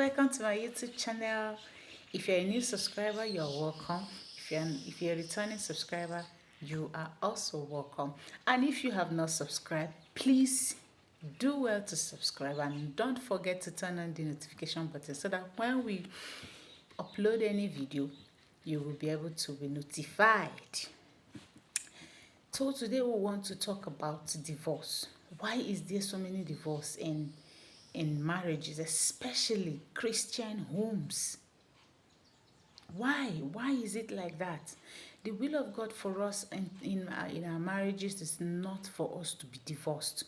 welcome to my YouTube channel. If you're a new subscriber, you're welcome. If you're a returning subscriber, you are also welcome. And if you have not subscribed, please do well to subscribe and don't forget to turn on the notification button so that when we upload any video, you will be able to be notified. So today we want to talk about divorce. Why is there so many divorce in marriages, especially Christian homes? Why? Why is it like that? The will of God for us in our marriages is not for us to be divorced,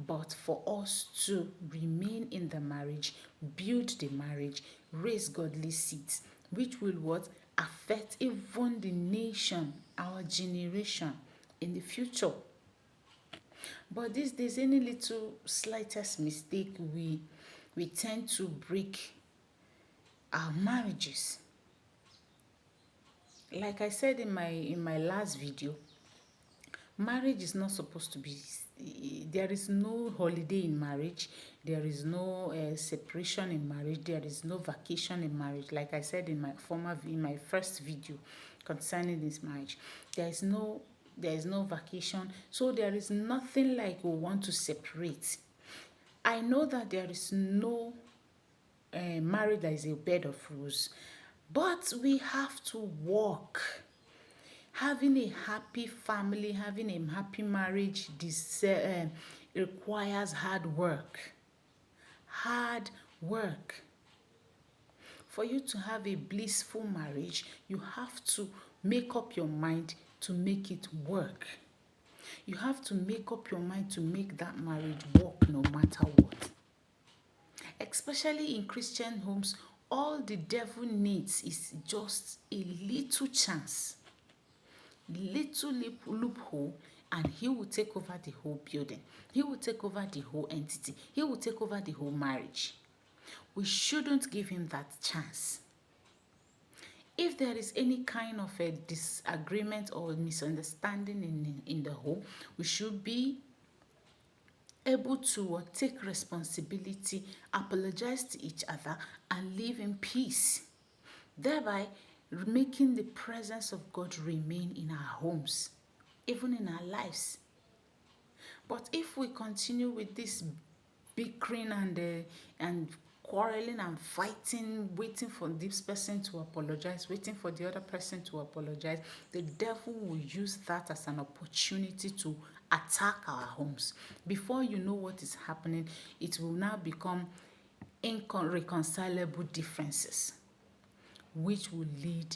but for us to remain in the marriage, build the marriage, raise godly seeds, which will what? Affect even the nation, our generation in the future. But these days, any little slightest mistake, we tend to break our marriages. Like I said in my last video, marriage is not supposed to be. There is no holiday in marriage. There is no separation in marriage. There is no vacation in marriage. Like I said in my first video concerning this marriage, there is no vacation. So there is nothing like we want to separate. I know that there is no marriage that is a bed of roses, but we have to work. Having a happy family, having a happy marriage, requires hard work. Hard work. For you to have a blissful marriage, you have to make up your mind to make it work. You have to make up your mind to make that marriage work no matter what. Especially in Christian homes, all the devil needs is just a little chance, little loophole, and he will take over the whole building. He will take over the whole entity. He will take over the whole marriage. We shouldn't give him that chance. If there is any kind of a disagreement or misunderstanding in the home, we should be able to take responsibility, apologize to each other, and live in peace, thereby making the presence of God remain in our homes, even in our lives. But if we continue with this bickering and quarreling and fighting, waiting for this person to apologize, waiting for the other person to apologize, the devil will use that as an opportunity to attack our homes. Before you know what is happening, it will now become irreconcilable differences, which will lead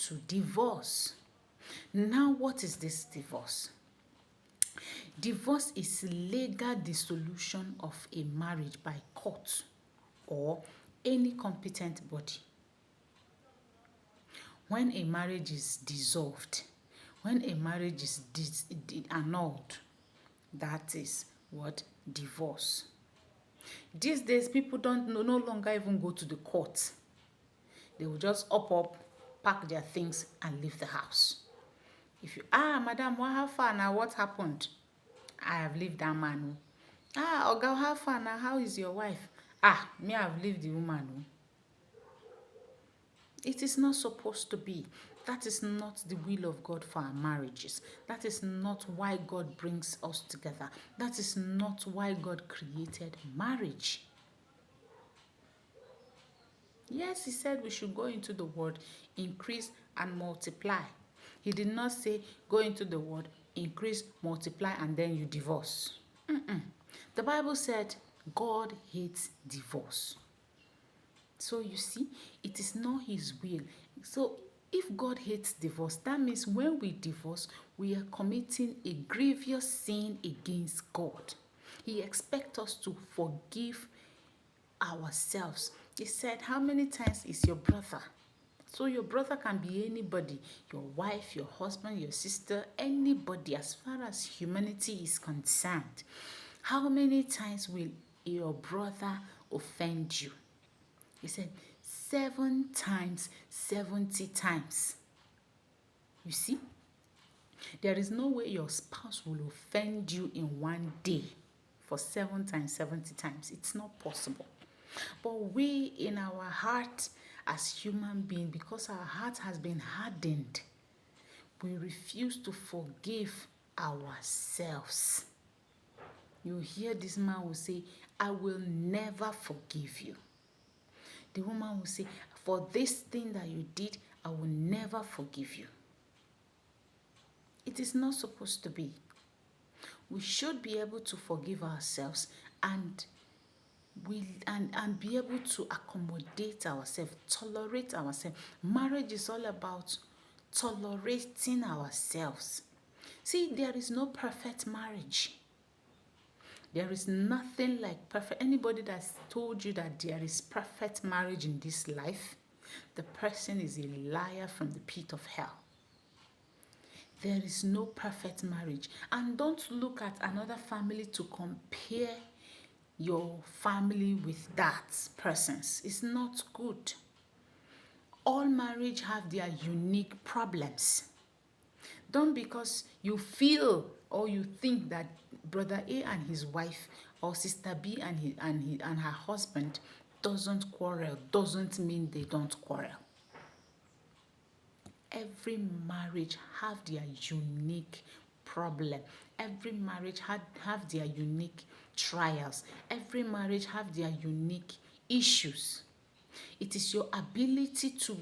to divorce. Now, what is this divorce? Divorce is legal dissolution of a marriage by court or any competent body. When a marriage is dissolved, when a marriage is annulled, that is what? Divorce. These days, people no longer even go to the court. They will just up, pack their things and leave the house. If you, madam, how far now? What happened? I have left that man. Oga, how far now? How is your wife? Me, I've left the woman. It is not supposed to be. That is not the will of God for our marriages. That is not why God brings us together. That is not why God created marriage. Yes, he said we should go into the world, increase and multiply. He did not say go into the world, increase, multiply, and then you divorce. The Bible said God hates divorce. So you see, it is not his will. So if God hates divorce, that means when we divorce, we are committing a grievous sin against God. He expects us to forgive ourselves. He said, how many times is your brother? So your brother can be anybody, your wife, your husband, your sister, anybody as far as humanity is concerned. How many times will your brother offend you? He said 7 times, 70 times. You see, there is no way your spouse will offend you in one day for 7 times, 70 times. It's not possible. But we, in our heart as human beings, because our heart has been hardened, we refuse to forgive ourselves. You hear this man will say, I will never forgive you. The woman will say, for this thing that you did, I will never forgive you. It is not supposed to be. We should be able to forgive ourselves and be able to accommodate ourselves, tolerate ourselves. Marriage is all about tolerating ourselves. See, there is no perfect marriage. There is nothing like perfect. Anybody that's told you that there is perfect marriage in this life, the person is a liar from the pit of hell. There is no perfect marriage. And don't look at another family to compare your family with that person's. It's not good. All marriage have their unique problems. Don't because you feel or you think that brother A and his wife or sister B and her husband doesn't quarrel doesn't mean they don't quarrel. Every marriage have their unique problem. Every marriage have their unique trials. Every marriage have their unique issues. It is your ability to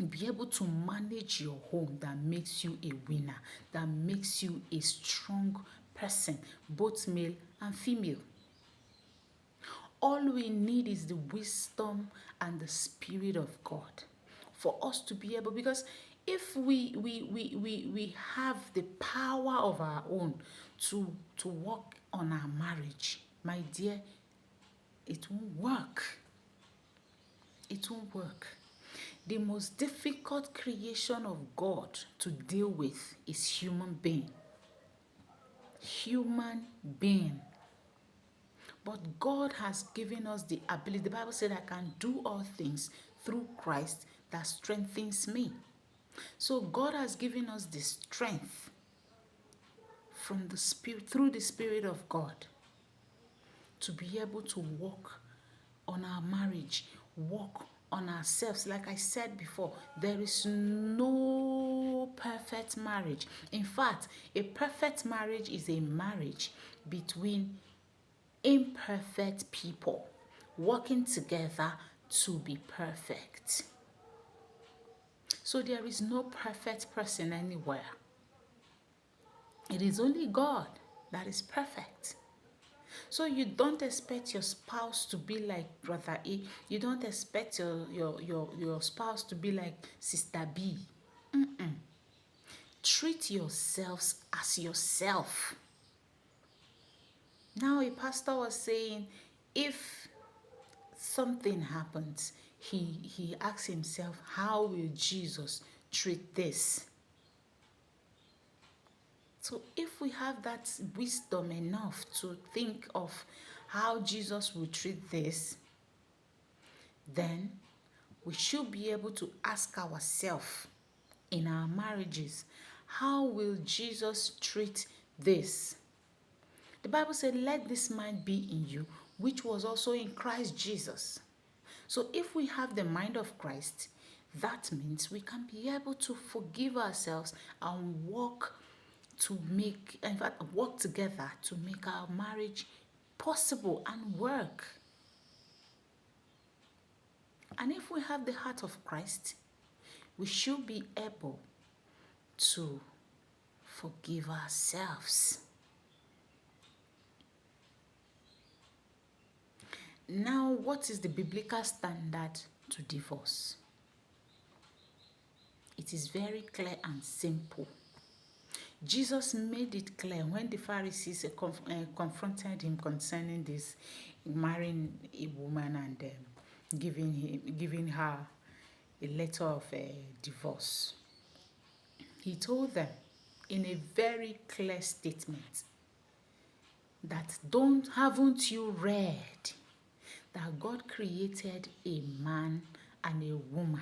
be able to manage your home that makes you a winner, that makes you a strong person, both male and female. All we need is the wisdom and the Spirit of God for us to be able, because if we have the power of our own to work on our marriage, my dear, it won't work. It won't work. The most difficult creation of God to deal with is human being. Human being. But God has given us the ability. The Bible said, I can do all things through Christ that strengthens me. So God has given us the strength from the Spirit, through the Spirit of God, to be able to walk on our marriage, walk on ourselves. Like I said before, there is no perfect marriage. In fact, a perfect marriage is a marriage between imperfect people working together to be perfect. So there is no perfect person anywhere. It is only God that is perfect. So you don't expect your spouse to be like brother A. You don't expect your spouse to be like sister B. Treat yourselves as yourself. Now a pastor was saying, if something happens, he asks himself, how will Jesus treat this? So if we have that wisdom enough to think of how Jesus will treat this, then we should be able to ask ourselves in our marriages, how will Jesus treat this? The Bible said, let this mind be in you, which was also in Christ Jesus. So if we have the mind of Christ, that means we can be able to forgive ourselves and work together to make our marriage possible and work. And if we have the heart of Christ, we should be able to forgive ourselves. Now, what is the biblical standard to divorce? It is very clear and simple. Jesus made it clear when the Pharisees confronted him concerning this marrying a woman and giving her a letter of divorce. He told them in a very clear statement that haven't you read that God created a man and a woman?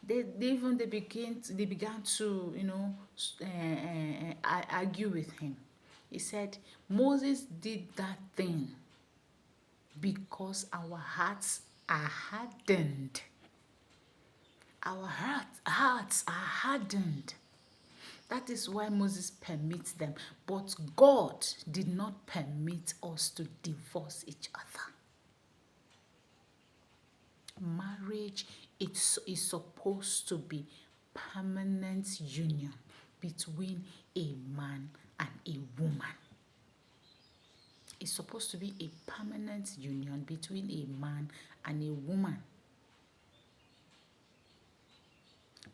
They began to argue with him. He said, Moses did that thing because our hearts are hardened. Our hearts are hardened. That is why Moses permits them. But God did not permit us to divorce each other. Marriage is supposed to be permanent union between a man and a woman. It's supposed to be a permanent union between a man and a woman.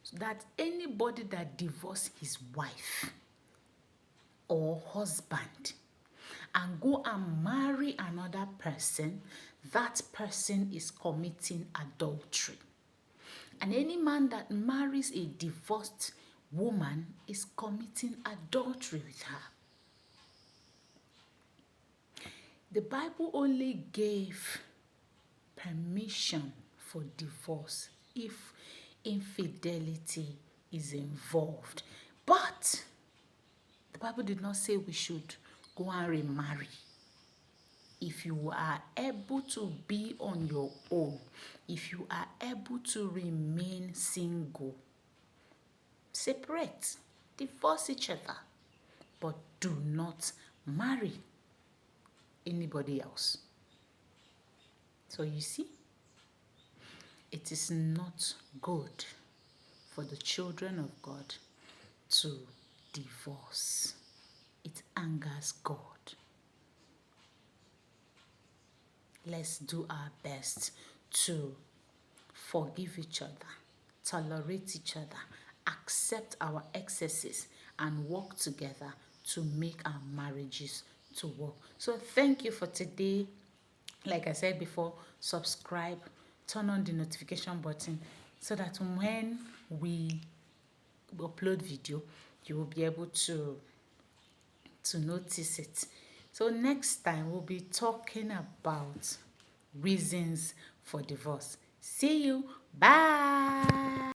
So that anybody that divorces his wife or husband and go and marry another person, that person is committing adultery. And any man that marries a divorced woman is committing adultery with her. The Bible only gave permission for divorce if infidelity is involved. But the Bible did not say we should go and remarry. If you are able to be on your own, if you are able to remain single, separate, divorce each other, but do not marry anybody else. So you see, it is not good for the children of God to divorce. It angers God. Let's do our best to forgive each other, tolerate each other, accept our excesses, and work together to make our marriages to work. So thank you for today. Like I said before, subscribe, turn on the notification button so that when we upload video, you will be able to notice it. So next time we'll be talking about reasons for divorce. See you. Bye.